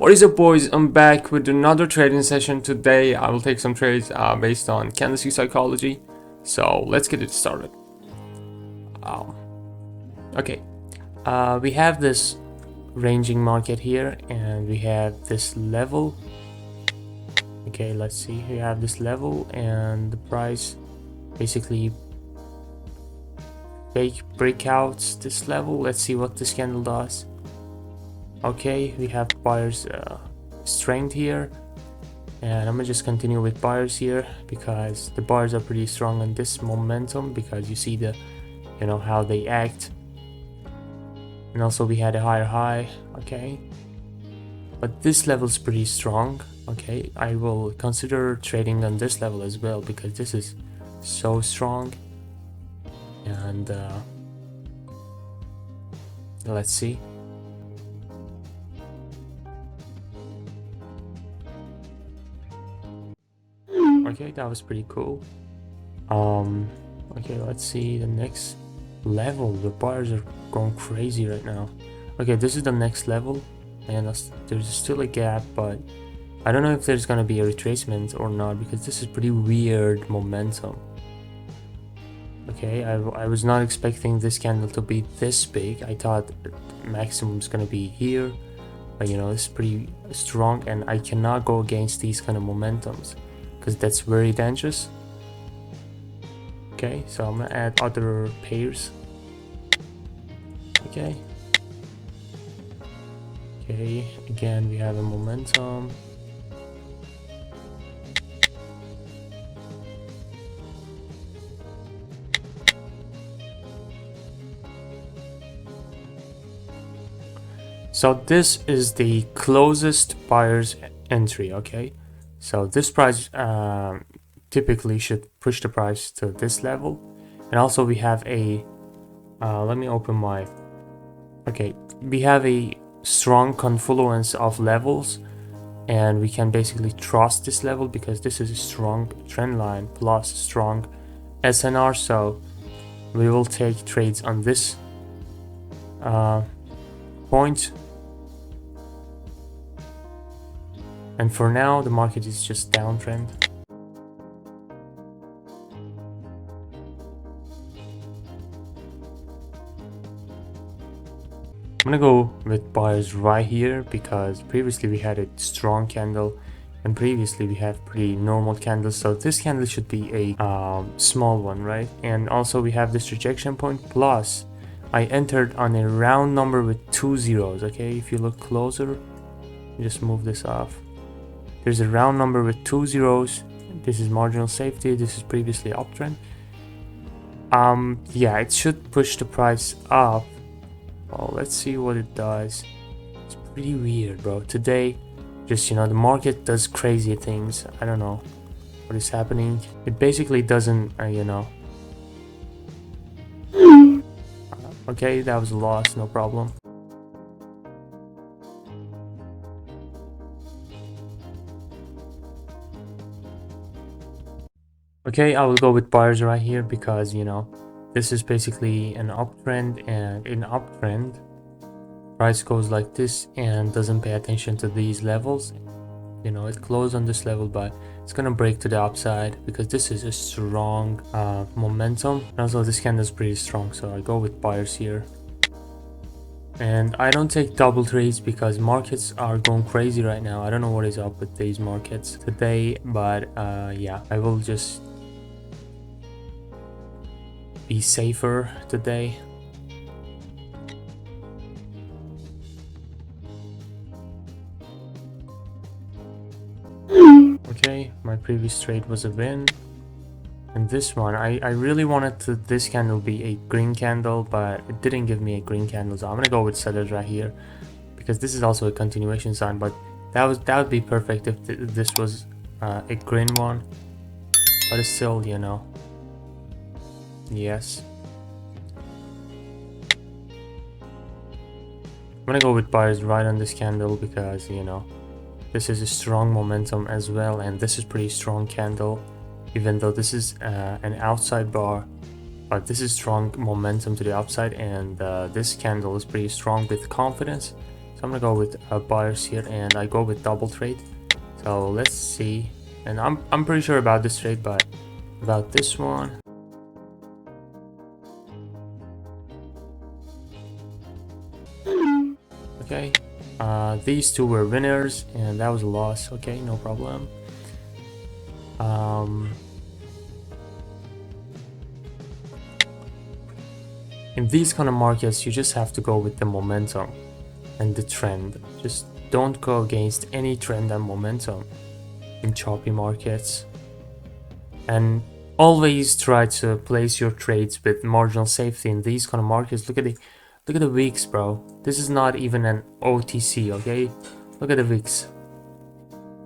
What is up, boys? I'm back with another trading session. Today I will take some trades based on candlestick psychology. So let's get it started. Okay, we have this ranging market here and we have this level. Okay, let's see, we have this level and the price basically breakouts this level. Let's see what this candle does. Okay, we have buyers strength here, and I'm gonna just continue with buyers here because the buyers are pretty strong on this momentum, because you see the how they act. And also we had a higher high. Okay, but this level is pretty strong. Okay, I will consider trading on this level as well because this is so strong. And let's see. Okay, that was pretty cool. Okay, let's see the next level. The buyers are going crazy right now. Okay, this is the next level, and there's still a gap, but I don't know if there's gonna be a retracement or not because this is pretty weird momentum. Okay, I was not expecting this candle to be this big. I thought maximum is gonna be here, but it's pretty strong, and I cannot go against these kind of momentums because that's very dangerous. Okay, so I'm gonna add other pairs. Okay, again we have a momentum. So this is the closest buyer's entry. Okay, so this price typically should push the price to this level. And also we have a let me open my we have a strong confluence of levels, and we can basically trust this level because this is a strong trend line plus strong SNR. So we will take trades on this point. And for now the market is just downtrend. I'm gonna go with buyers right here because previously we had a strong candle and previously we have pretty normal candles, so this candle should be a small one, right? And also we have this rejection point, plus I entered on a round number with 2 zeros. Okay, if you look closer, just move this off. There's a round number with 2 zeros. This is marginal safety. This is previously uptrend. Yeah, it should push the price up. Oh, let's see what it does. It's pretty weird, bro. Today, just the market does crazy things. I don't know what is happening. It basically doesn't, Okay, that was a loss, no problem. Okay, I will go with buyers right here because this is basically an uptrend, and in uptrend price goes like this and doesn't pay attention to these levels. It closed on this level, but it's gonna break to the upside because this is a strong momentum. And also this candle is pretty strong, so I go with buyers here. And I don't take double trades because markets are going crazy right now. I don't know what is up with these markets today, but yeah, I will just be safer today. Okay, my previous trade was a win. And this one, I really wanted this candle be a green candle, but it didn't give me a green candle, so I'm gonna go with sellers right here because this is also a continuation sign. But that would be perfect if this was a green one, but it's still yes. I'm gonna go with buyers right on this candle because this is a strong momentum as well, and this is pretty strong candle. Even though this is an outside bar, but this is strong momentum to the upside, and this candle is pretty strong with confidence. So I'm gonna go with buyers here, and I go with double trade. So let's see. And I'm pretty sure about this trade, but about this one. Okay. These two were winners, and that was a loss. Okay, no problem. In these kind of markets, you just have to go with the momentum and the trend. Just don't go against any trend and momentum in choppy markets. And always try to place your trades with marginal safety in these kind of markets. Look at the wicks, bro. This is not even an OTC, okay? Look at the wicks.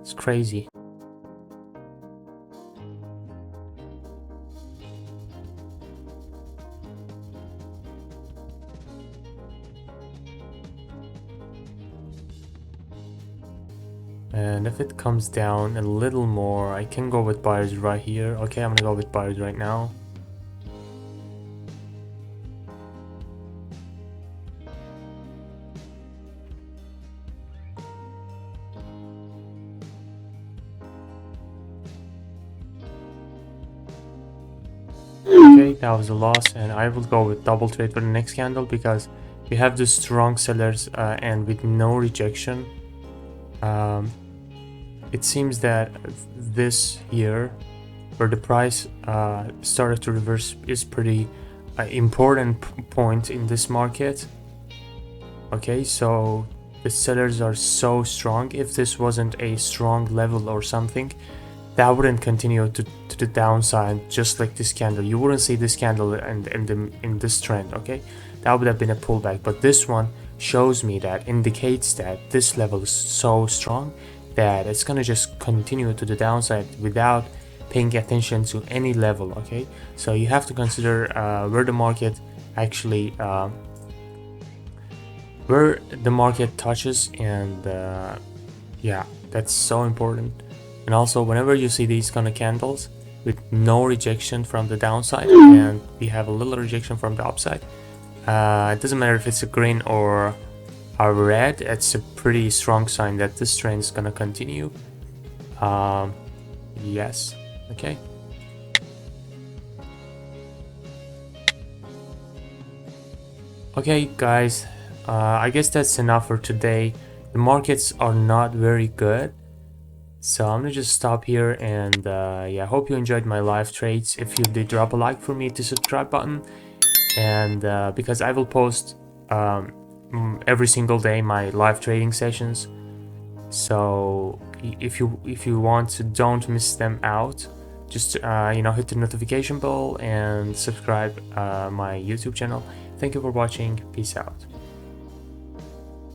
It's crazy. And if it comes down a little more, I can go with buyers right here. Okay, I'm gonna go with buyers right now. Okay, that was a loss, and I will go with double trade for the next candle because we have the strong sellers and with no rejection. It seems that this here, where the price started to reverse, is pretty important point in this market. Okay, so the sellers are so strong. If this wasn't a strong level or something, that wouldn't continue to the downside, just like this candle. You wouldn't see this candle in this trend. Okay, that would have been a pullback, but this one shows me, that indicates that this level is so strong that it's gonna just continue to the downside without paying attention to any level. Okay, so you have to consider where the market actually where the market touches, and yeah, that's so important. And also, whenever you see these kind of candles with no rejection from the downside and we have a little rejection from the upside, it doesn't matter if it's a green or a red, it's a pretty strong sign that this trend is gonna continue. Yes. Okay. Okay, guys, I guess that's enough for today. The markets are not very good, so I'm gonna just stop here, and yeah, hope you enjoyed my live trades. If you did, drop a like for me, the subscribe button, and because I will post every single day my live trading sessions, so if you want to, don't miss them out. Just you know, hit the notification bell and subscribe my YouTube channel. Thank you for watching. Peace out.